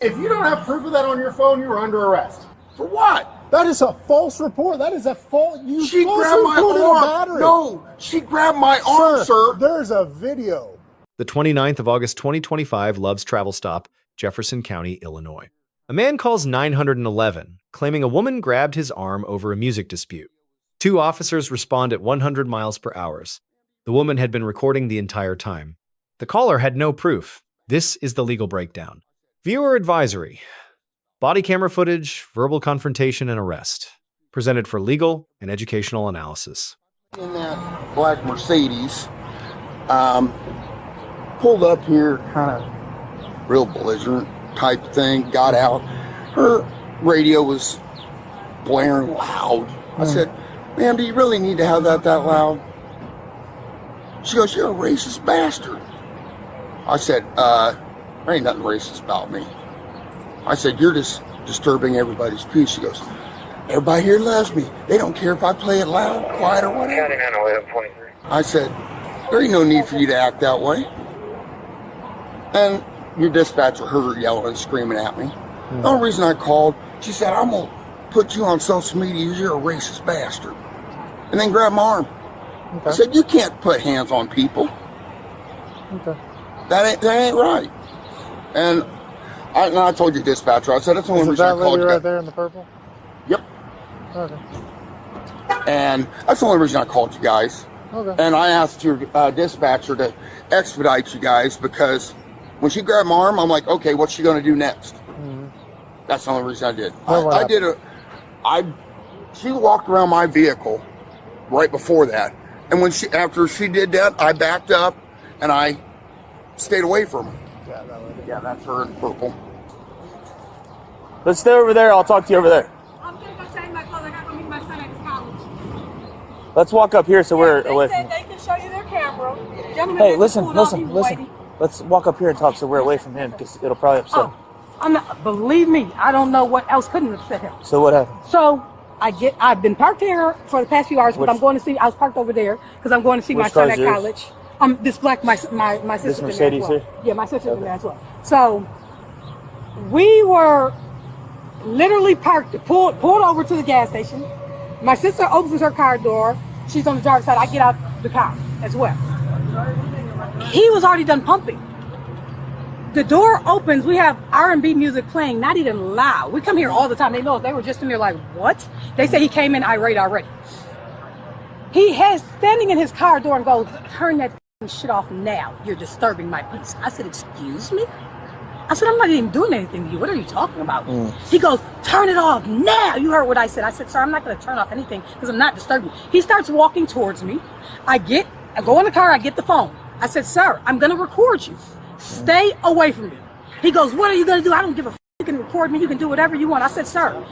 If you don't have proof of that on your phone, you're under arrest. For what? That is a false report. That is a false. She grabbed my arm. No, she grabbed my arm, sir. There's a video. The 29th of August 2025 Love's travel stop, Jefferson County, Illinois. A man calls 911, claiming a woman grabbed his arm over a music dispute. 2 officers respond at 100 miles per hour. The woman had been recording the entire time. The caller had no proof. This is the legal breakdown. Viewer advisory. Body camera footage, verbal confrontation, and arrest. Presented for legal and educational analysis. In that black Mercedes, pulled up here, kind of real belligerent type thing, got out. Her radio was blaring loud. I said, ma'am, do you really need to have that loud? She goes, you're a racist bastard. I said, there ain't nothing racist about me. I said, you're just disturbing everybody's peace. She goes, everybody here loves me. They don't care if I play it loud, quiet, or whatever. I said, there ain't no need for you to act that way. And your dispatcher heard her yelling and screaming at me. The only reason I called, she said, I'm going to put you on social media. You're a racist bastard. And then grabbed my arm. Okay. I said, you can't put hands on people. Okay. That ain't right. And I told you, dispatcher, I said, that's the only reason I called you. Right there in the purple? Yep. Okay. And that's the only reason I called you guys. Okay. And I asked your dispatcher to expedite you guys I when she grabbed my arm, I'm like, okay, what's she going to do next? That's the only reason I did. She walked around my vehicle right before that. And after she did that, I backed up and I stayed away from her. Yeah, that's her in purple. Let's stay over there. I'll talk to you over there. I'm going to go change my clothes. I got to meet my son at his college. Let's walk up here so we're away from They can show you their camera. Gentlemen, Hey, listen. Let's walk up here and talk so we're away from him because it'll probably upset him. I'm not, believe me, I don't know what else couldn't upset him. So what happened? So I've been parked here for the past few hours because I was parked over there because I'm going to see my son at college. This black, my sister's this in there as Mercedes well. here? Yeah, my sister's in there as well. So we were literally parked, pulled over to the gas station. My sister opens her car door. She's on the driver's side. I get out the car as well. He was already done pumping. The door opens. We have R&B music playing, not even loud. We come here all the time. They know us. They were just in there like, what? They say he came in irate already. He has standing in his car door and goes, turn that shit off now. You're disturbing my peace. I said, excuse me? I said, I'm not even doing anything to you. What are you talking about? He goes, turn it off now. You heard what I said. I said, sir, I'm not going to turn off anything because I'm not disturbing. He starts walking towards me. I go in the car. I get the phone. I said, sir, I'm going to record you. Stay away from me. He goes, what are you going to do? I don't give a f***. You can record me. You can do whatever you want. I said, sir,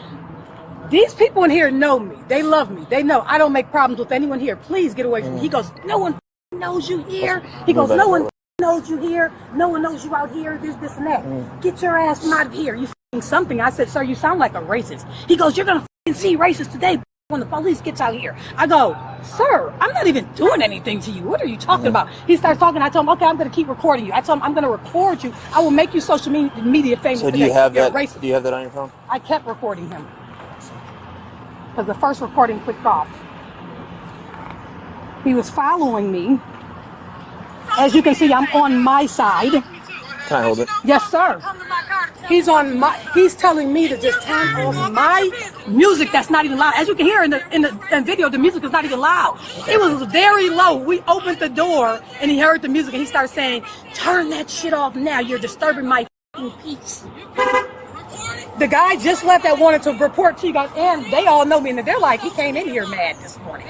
these people in here know me. They love me. They know I don't make problems with anyone here. Please get away from me. He goes, no one knows you here. He goes, no one knows you here. No one knows you out here. This and that. Get your ass from out of here. You f***ing something. I said, sir, you sound like a racist. He goes, you're going to f***ing see racist today when the police gets out here. I go, sir, I'm not even doing anything to you. What are you talking about? He starts talking. I told him, okay, I'm going to keep recording you. I told him, I'm going to record you. I will make you social media famous. So do you have that? Do you have that on your phone? I kept recording him because the first recording clicked off. He was following me. As you can see, I'm on my side. Can I hold it? Yes, sir. He's telling me to just turn off my music that's not even loud. As you can hear in the video, the music is not even loud. It was very low. We opened the door and he heard the music and he started saying, turn that shit off now. You're disturbing my f***ing peace. The guy just left that wanted to report to you guys, and they all know me, and they're like, he came in here mad this morning.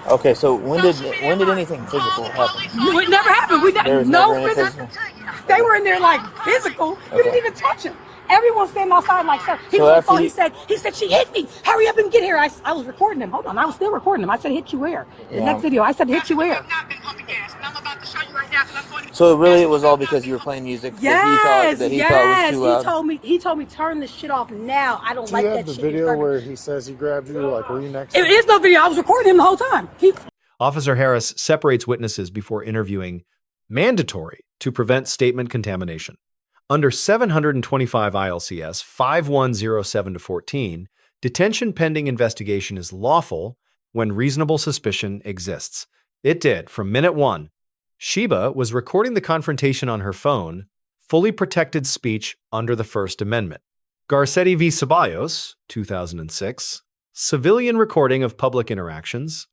Okay, so when did anything physical happen? It never happened. They were in there like physical. Okay. We didn't even touch him. Everyone's standing outside like, sir. He said, she hit me. Hurry up and get here. I was recording him. Hold on, I was still recording him. I said, hit you where? The next video, I said, hit you where? So really, it was all because you were playing music. Yes, that he thought was too loud. He told me turn this shit off now. I don't like that shit. Do you have the video where he says he grabbed you? Like, were you next? It is no video. I was recording him the whole time. Officer Harris separates witnesses before interviewing mandatory to prevent statement contamination. Under 725 ILCS 5107-14, detention pending investigation is lawful when reasonable suspicion exists. It did from minute one. Sheba was recording the confrontation on her phone, fully protected speech under the First Amendment. Garcetti v. Ceballos, 2006, civilian recording of public interactions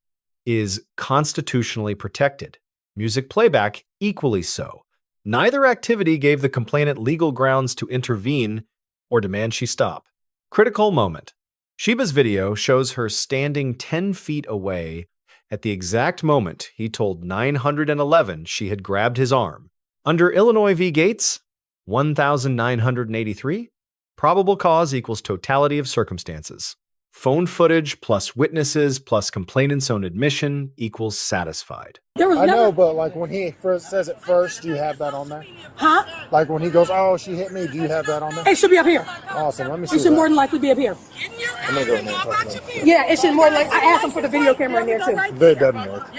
is constitutionally protected. Music playback equally so. Neither activity gave the complainant legal grounds to intervene or demand she stop. Critical moment. Sheba's video shows her standing 10 feet away at the exact moment he told 911 she had grabbed his arm. Under Illinois v. Gates, 1983, probable cause equals totality of circumstances. Phone footage plus witnesses plus complainant's own admission equals satisfied. There was I never, know, but like when he first says it first, do you have that on there? huh? Like when he goes, "Oh, she hit me," do you have that on there? It should be up here. Awesome. Let me see. It should that. more than likely be up here. I'm gonna go in there and talk to them. Yeah, it should more than likely. I asked them for the video camera in there too. That doesn't work.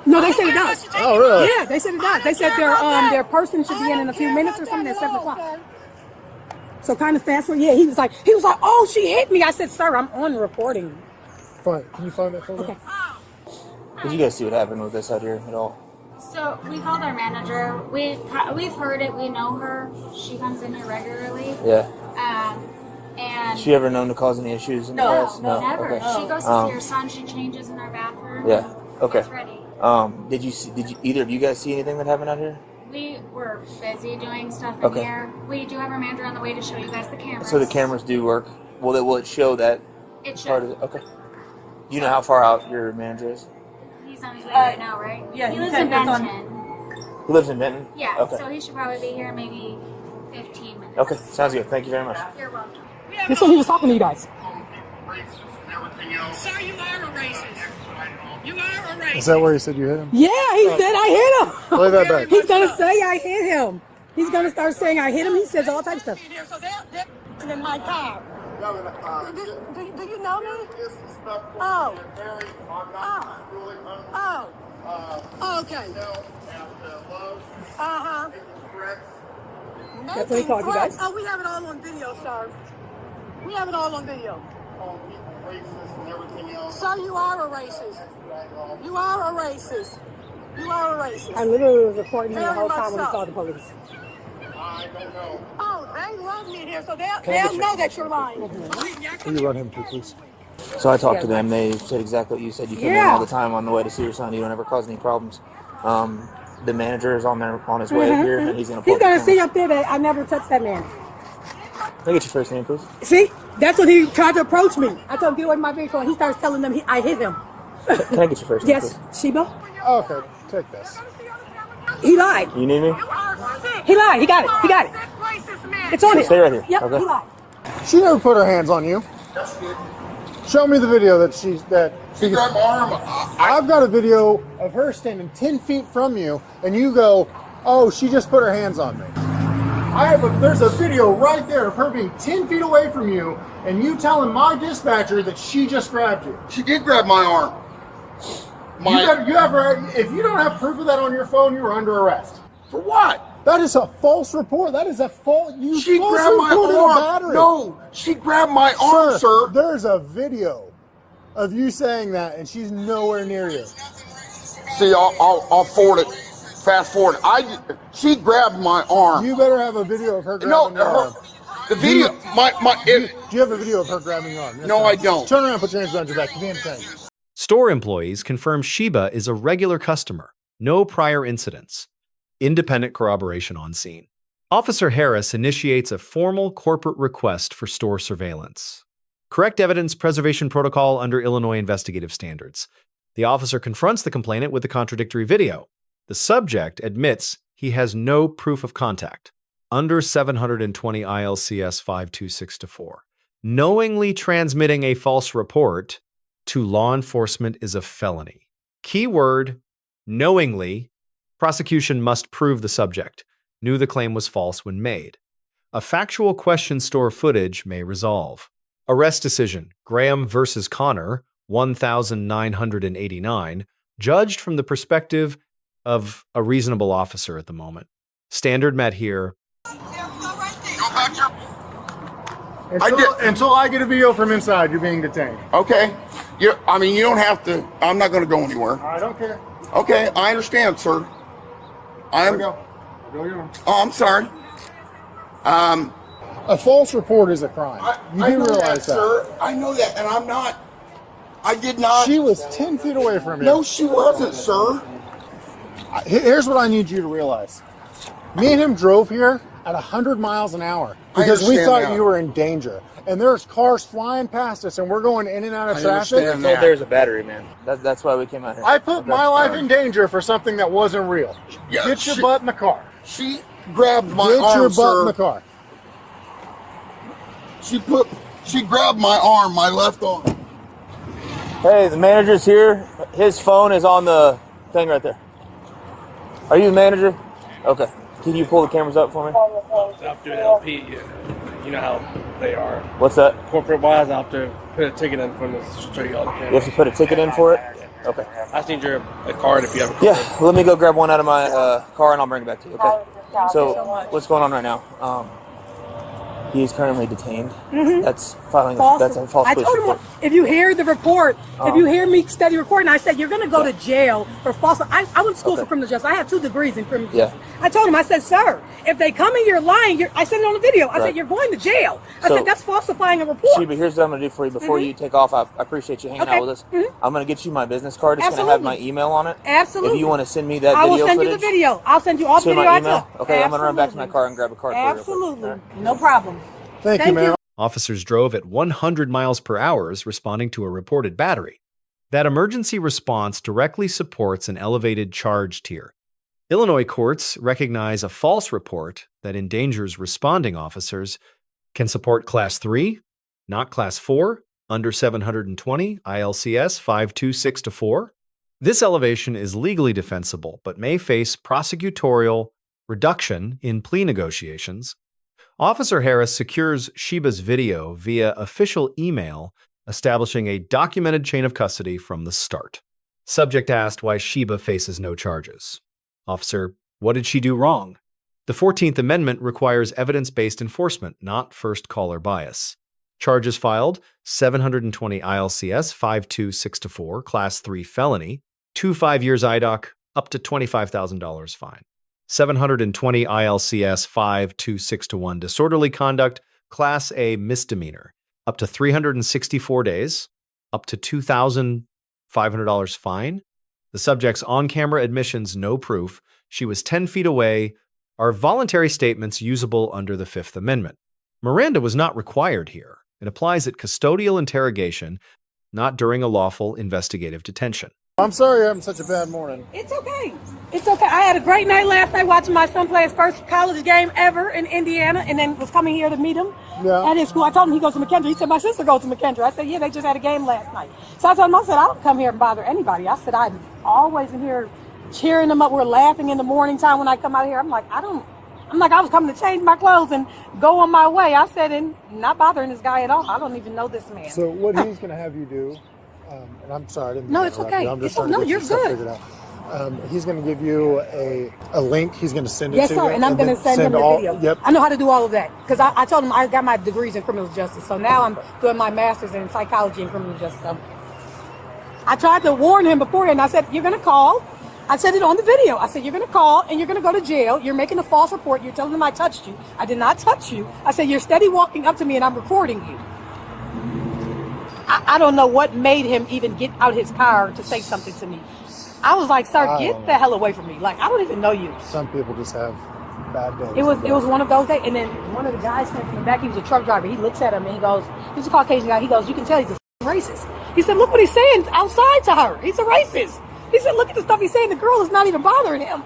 No, they said it does. Oh, really? Yeah, they said it does. They said their person should be in a few minutes or something at 7 o'clock. So kind of fast forward. Yeah, he was like, "Oh, she hit me." I said, "Sir, I'm on recording." Fine. Can you find that for me? Okay. Did you guys see what happened with this out here at all? So we called our manager. We've heard it. We know her. She comes in here regularly. Yeah. And She ever known to cause any issues in the past? no, never. Okay. She goes to see her son. She changes in our bathroom. Yeah. Okay. It's ready. Did you either of you guys see anything that happened out here? We were busy doing stuff in Okay. here. We do have our manager on the way to show you guys the cameras. So the cameras do work. Will it show that It part should. of it? Okay. Do you know how far out your manager is? He's on his way right now, right? yeah, He he lives said in that's on- Benton. He lives in Benton? Yeah. Okay. So he should probably be here maybe 15 minutes. Okay. Sounds good. Thank you very much. You're welcome. This one he was talking to you guys. Sir, you are a racist. You are a racist. Is that where he said you hit him? Yeah, he said I hit him. Play that back. He's gonna say I hit him. He's gonna start saying I hit him. He says all types of stuff. So they're in my car. Do you know me? Oh. Oh, okay. Uh-huh. That's what he called you guys? Oh, we have it all on video, sir. We have it all on video. Sir, you are a racist. You are a racist. You are a racist. I literally was recording him the Very whole much time when he so. called the police. Oh, they love me here, so they'll know that you're lying. Will you run him too, please? So I talked to them. They said exactly what you said. You come in Yeah. all the time on the way to see your son. You don't ever cause any problems. The manager is on his way here, and he's going to. He's gonna see up there that I never touched that man. Can I get your first name, please? See, that's what he tried to approach me. I told him get away from my vehicle, and he starts telling them I hit him. Can I get your first name, Yes, please? Sheba. Okay, take this. He lied. You need me? He lied. He got it. He got it. It's on him. Stay right here. Yep, Okay. he lied. She never put her hands on you. Show me the video that she Grab my arm. I've got a video of her standing 10 feet from you, and you go, "Oh, she just put her hands on me." There's a video right there of her being 10 feet away from you, and you telling my dispatcher that she just grabbed you. She did grab my arm. If you don't have proof of that on your phone, you are under arrest. For what? That is a false report. That is a false. You She false grabbed my reported a arm. battery. No, she grabbed my arm, sir. There's a video of you saying that, and she's nowhere near you. See, I'll forward it. Fast forward. She grabbed my arm. You better have a video of her No, grabbing your arm. the video. Do you have a video of her grabbing your arm? Yes, No, ma'am. I don't. Turn around, put your hands behind your back. Give me a thing. Store employees confirm Sheba is a regular customer. No prior incidents. Independent corroboration on scene. Officer Harris initiates a formal corporate request for store surveillance. Correct evidence preservation protocol under Illinois investigative standards. The officer confronts the complainant with a contradictory video. The subject admits he has no proof of contact. Under 720 ILCS 526-4. Knowingly transmitting a false report to law enforcement is a felony. Keyword, knowingly. Prosecution must prove the subject knew the claim was false when made. A factual question store footage may resolve. Arrest decision, Graham versus Connor, 1989, judged from the perspective of a reasonable officer at the moment. Standard met here. Until I get a video from inside, you're being detained. Okay. You don't have to. I'm not going to go anywhere. I don't care. Okay, I understand, sir. There we go. Oh, I'm sorry. A false report is a crime. You do realize that, sir. I know that, and I'm not. I did not. She was 10 feet away from you. No, she wasn't, sir. Here's what I need you to realize. Me and him drove here at 100 miles an hour because we thought you were in danger. And there's cars flying past us, and we're going in and out of traffic. I told there's a battery, man. That's why we came out here. I put my life in danger for something that wasn't real. Yeah, Get your butt in the car. She grabbed my arm, Get your butt sir. in the car. She grabbed my arm, my left arm. Hey, the manager's here. His phone is on the thing right there. Are you the manager? Okay. Can you pull the cameras up for me? After LP, you know how they are. What's that? Corporate wise, I have to put a ticket in for this to show you all the cameras. You have to put a ticket in for it? Okay. I just need a card if you have a card. Yeah, let me go grab one out of my car and I'll bring it back to you, okay? So, what's going on right now? He is currently detained. That's filing. That's a false I police told him, report. if you hear the report, if you hear me study recording, I said, you're going to go to jail for false. I went to school for criminal justice. I have 2 degrees in criminal justice. I told him, I said, sir, if they come and you're lying, I said it on the video. I said, you're going to jail. I said, that's falsifying a report. Sheba, here's what I'm going to do for you before you take off. I appreciate you hanging out with us. I'm going to get you my business card. It's going to have my email on it. Absolutely. If you want to send me that I video will send you the footage video. I'll send you all the to video my I email. took. Okay, I'm going to run back to my car and grab a card for you. Absolutely. No problem. Thank you, man. Officers drove at 100 miles per hour responding to a reported battery. That emergency response directly supports an elevated charge tier. Illinois courts recognize a false report that endangers responding officers can support Class 3, not Class 4, under 720 ILCS 526-4. This elevation is legally defensible, but may face prosecutorial reduction in plea negotiations. Officer Harris secures Sheba's video via official email, establishing a documented chain of custody from the start. Subject asked why Sheba faces no charges. Officer, what did she do wrong? The 14th Amendment requires evidence-based enforcement, not first-caller bias. Charges filed, 720 ILCS 526-4, Class 3 felony, 2 5-years IDOC, up to $25,000 fine. 720 ILCS 526-1, disorderly conduct, Class A misdemeanor, up to 364 days, up to $2,500 fine. The subject's on-camera admissions, no proof. She was 10 feet away. Are voluntary statements usable under the Fifth Amendment? Miranda was not required here. It applies at custodial interrogation, not during a lawful investigative detention. I'm sorry you're having such a bad morning. It's okay. It's okay. I had a great night last night watching my son play his first college game ever in Indiana, and then was coming here to meet him at his school. I told him he goes to McKendree. He said, my sister goes to McKendree. I said, yeah, they just had a game last night. So I told him, I said, I don't come here and bother anybody. I said, I'm always in here cheering them up. We're laughing in the morning time when I come out here. I'm like, I was coming to change my clothes and go on my way. I said, and not bothering this guy at all. I don't even know this man. So what he's going to have you do, and I'm sorry, I didn't No, mean it's to interrupt okay. you. I'm just It's- trying to no, get you're your stuff good. figured out. He's going to give you a link. He's going to send it Yes, to sir, you. and I'm going to send him the video. Yep. I know how to do all of that because I told him I got my degrees in criminal justice. So now I'm doing my master's in psychology and criminal justice. So I tried to warn him beforehand. I said, you're going to call. I said it on the video. I said, you're going to call and you're going to go to jail. You're making a false report. You're telling them I touched you. I did not touch you. I said, you're steady walking up to me and I'm recording you. I don't know what made him even get out his car to say something to me. I was like, sir, get the hell away from me. Like, I don't even know you. Some people just have bad days. It was one of those days. And then one of the guys came from the back. He was a truck driver. He looks at him and he goes, he's a Caucasian guy. He goes, you can tell he's a racist. He said, look what he's saying outside to her. He's a racist. He said, look at the stuff he's saying. The girl is not even bothering him.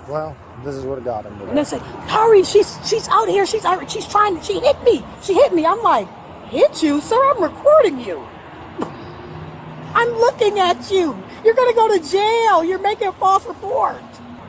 Well, this is what got him today. And they said, hurry, she's out here. She hit me. She hit me. I'm like, hit you? Sir, I'm recording you. I'm looking at you. You're going to go to jail. You're making a false report.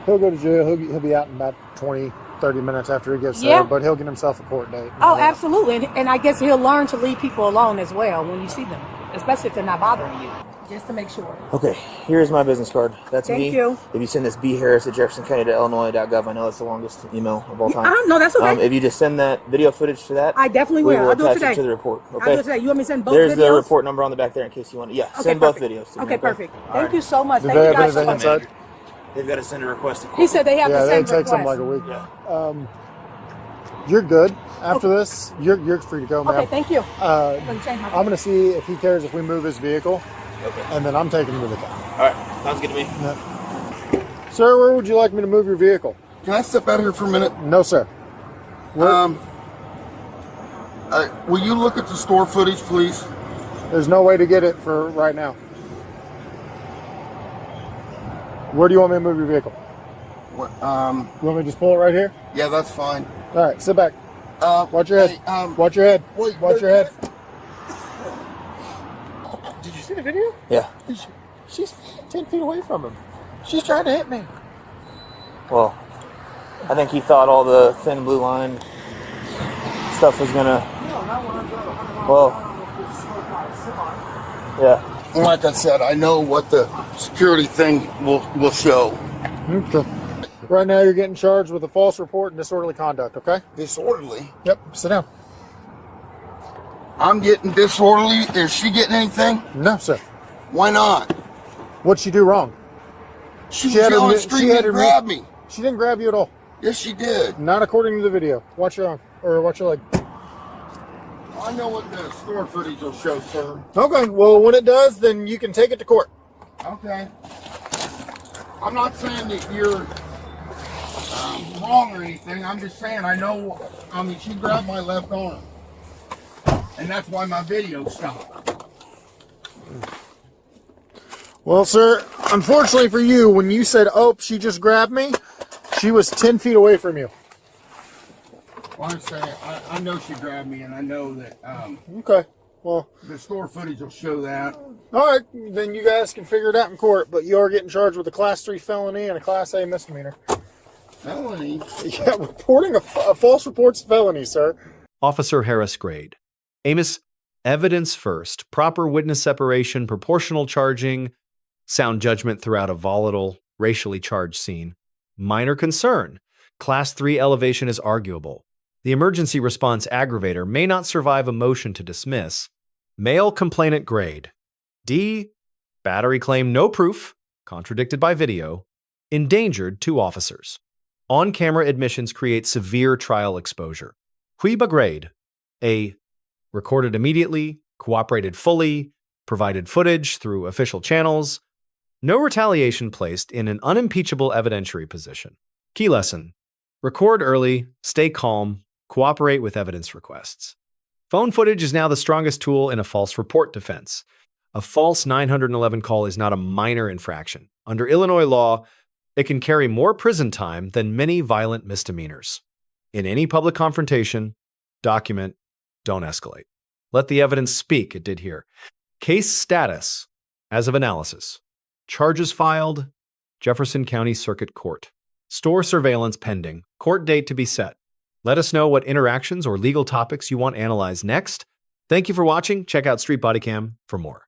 He'll go to jail. He'll be out in about 20, 30 minutes after he gets there, but he'll get himself a court date. Oh, absolutely. And I guess he'll learn to leave people alone as well when you see them, especially if they're not bothering you. just to make sure. Okay, here's my business card. That's me. Thank you. If you send this bharris@jeffersoncounty.illinois.gov, I know that's the longest email of all time. No, that's okay. If you just send that video footage to that, I definitely we will. will I'll do it attach today. it to the report. I'll Okay. do it today. You want me to send both There's videos? the report number on the back there in case you want to. Yeah, Okay, send both perfect. videos to me. Okay, perfect. Thank right. you so much. Do Thank they you have guys so anything much. inside? They've got to send a request to court. He said they have Yeah, to they send take something requests. like a week. You're good. After this, you're free to go, man. Okay, thank you. I'm going to see if he cares if we move his vehicle, Okay. and then I'm taking him to the county. All right. Sounds good to me. Sir, where would you like me to move your vehicle? Can I step out here for a minute? No, sir. Will you look at the store footage, please? There's no way to get it for right now. Where do you want me to move your vehicle? What, You want me to just pull it right here? yeah, that's fine. All right, sit back. Watch your head. Hey, Watch your head. wait, Watch your head. Did you see the video? Yeah. She's 10 feet away from him. She's trying to hit me. Well, I think he thought all the thin blue line stuff was gonna. Well, yeah. And like I said, I know what the security thing will show. Okay. Right now, you're getting charged with a false report and disorderly conduct, okay? Disorderly? Yep, sit down. I'm getting disorderly. Is she getting anything? No, sir. Why not? What'd she do wrong? She had was on her- the street she had and her- grabbed me. She didn't grab you at all. Yes, she did. Not according to the video. Watch your arm, or watch your leg. I know what the store footage will show, sir. Okay, well, when it does, then you can take it to court. Okay. I'm not saying that you're wrong or anything. I'm just saying she grabbed my left arm. And that's why my video stopped. Well, sir, unfortunately for you, when you said, "Oh, she just grabbed me," she was 10 feet away from you. Well, I'm saying, I know she grabbed me, and I know that Okay, well, the store footage will show that. all right, then you guys can figure it out in court, but you are getting charged with a Class 3 felony and a Class A misdemeanor. Felony? Yeah, reporting a false report's felony, sir. Officer Harris grade. Amos, evidence first, proper witness separation, proportional charging, sound judgment throughout a volatile, racially charged scene. Minor concern. Class 3 elevation is arguable. The emergency response aggravator may not survive a motion to dismiss. Male complainant grade. D. Battery claim no proof, contradicted by video. Endangered 2 officers. On-camera admissions create severe trial exposure. Huiba grade. A. Recorded immediately, cooperated fully, provided footage through official channels. No retaliation placed in an unimpeachable evidentiary position. Key lesson. Record early, stay calm, cooperate with evidence requests. Phone footage is now the strongest tool in a false report defense. A false 911 call is not a minor infraction. Under Illinois law, it can carry more prison time than many violent misdemeanors. In any public confrontation, document, don't escalate. Let the evidence speak, it did here. Case status, as of analysis. Charges filed, Jefferson County Circuit Court. Store surveillance pending, court date to be set. Let us know what interactions or legal topics you want analyzed next. Thank you for watching. Check out Street Bodycam for more.